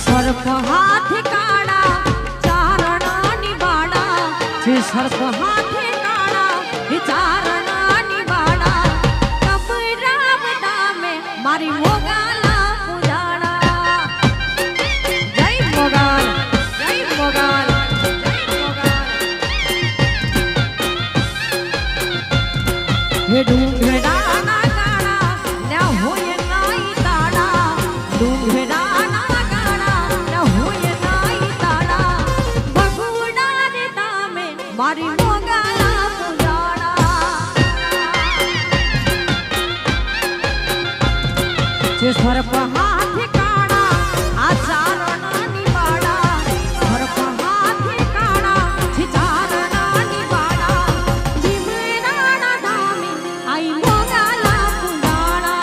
सर्प हाथ काड़ा चारणा निबाड़ा सर्प हाथ काड़ा चारणा निबाड़ा कब राम दामे मारी मोगाला पुजाड़ा जय मोगाल जय मोगाल हे डूंगरा ना काड़ा ना होय नाई ताड़ा डूंगरा मारी मोगाला पुजाड़ा सर्प हाथ काड़ा चारणा निबाड़ा सर्प हाथ काड़ा चारणा निबाड़ा भीमराणा धामे आई मोगाला पुजाड़ा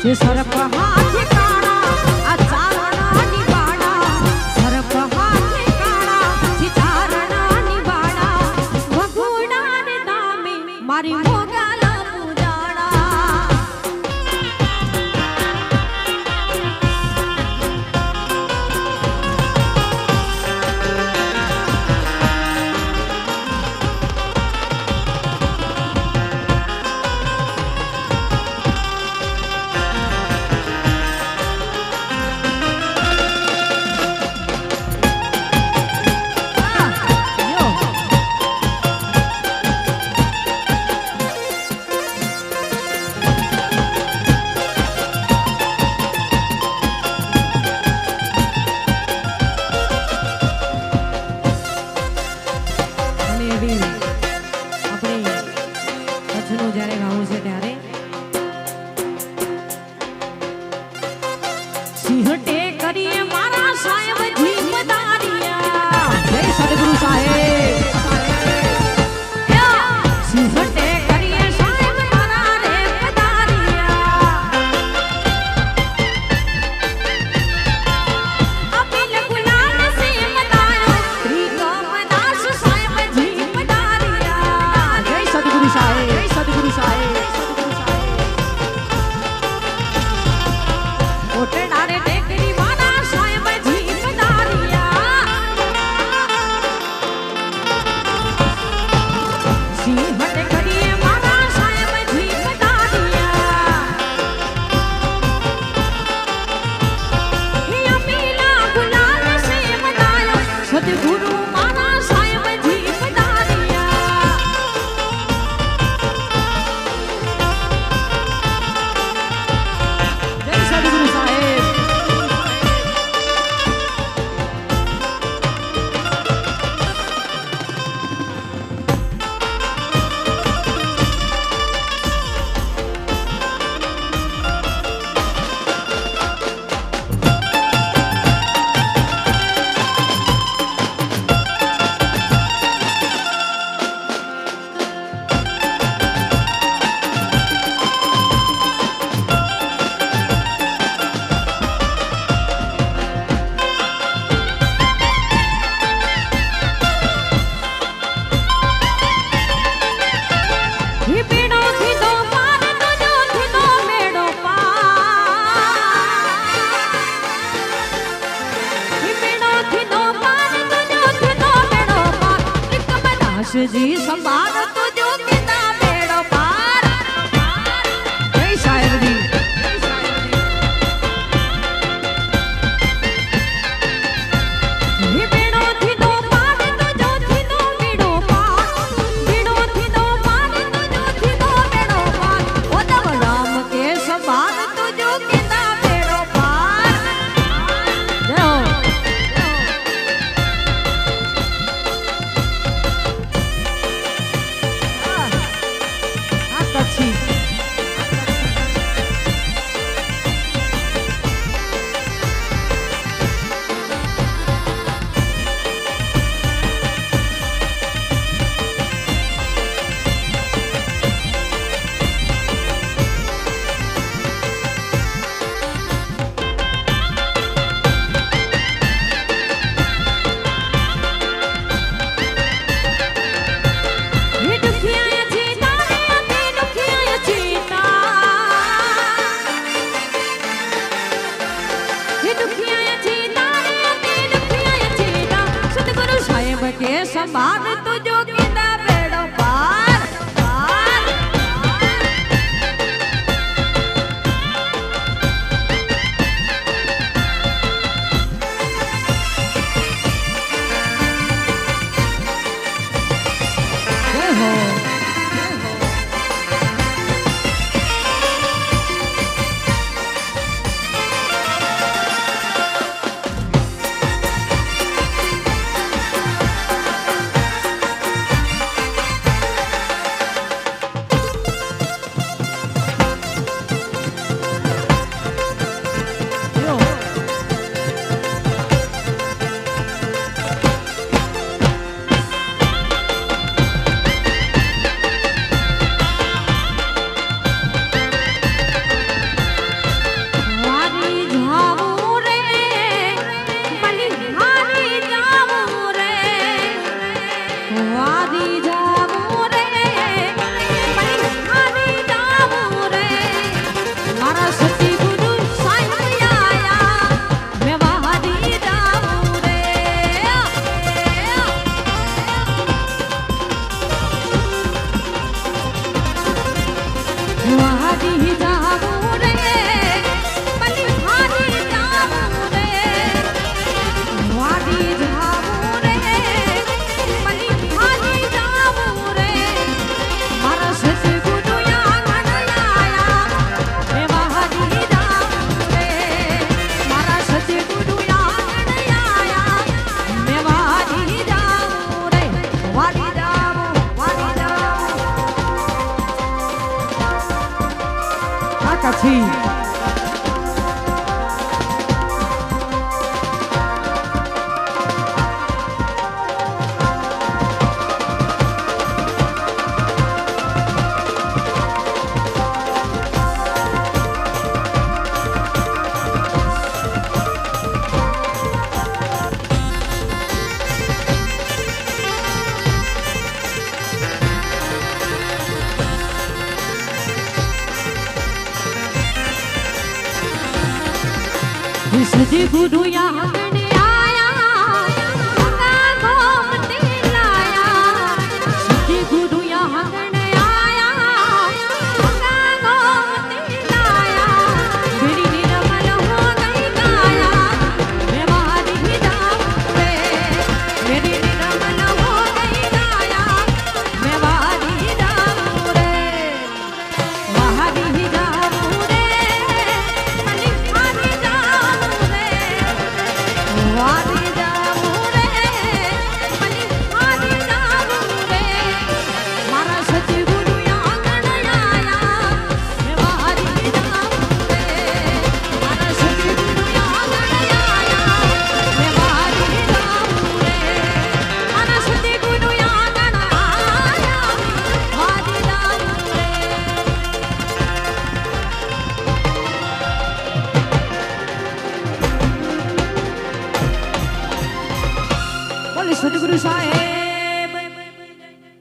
જે સરપ હાથે કાણા આ ચારણા નિવાડા સરપ હાથે કાણા જે ચારણા નિવાડા ભગુડા ને નામે મારી મોગાલા પૂજાડા સિંહટે કરીએ મારા સાહેબ જી પધાર્યા જય સદગુરુ સાહેબ સિંહટે કરીએ સાહેબ મારા રે પધાર્યા અપીલ ગુલાલ સે મદાયો ત્રિકમદાસ સાહેબ જી પધાર્યા જય સદગુરુ સાહેબ જય સદગુરુ સાહેબ ઓટડારે ટેકરી મારા સાહેબ જી પધાર્યા સિંહટે કરીએ મારા સાહેબ જી પધાર્યા હિયા પીલા ગુલાલ સે મદાયો સદગુરુ મારા સાહેબ જી પધાર્યા જય સદગુરુ સાહેબ જી સંભાળ તુજો કેતા બેડો પાર જય સાહેબજી બેડો થી દો પાર તુજો થી દો બેડો પાર બેડો થી દો પાર તુજો થી દો બેડો પાર ઓ દવ રામ કે સંભાળ તુજો કેતા બેડો પાર જય પછી કે સંભાળ તુજો કેતા બેડો પાર પાર જય હો सतगुरु आंगन आया गंगा गोमती लाया सतगुरु आंगन आया गंगा गोमती लाया मेरी निर्मल हो गई काया मैं बाहर ही जाऊं रे मेरी निर्मल हो गई काया मैं बाहर ही जाऊं रे बाहर ही जाऊं रे वारी जाऊं रे वारी जाऊं रे मारा सतगुरु आंगन आया मैं वारी जाऊं रे मारा सतगुरु आंगन आया मैं वारी जाऊं रे मारा सतगुरु आंगन आया वारी जाऊं रे बोले सतगुरु साहिब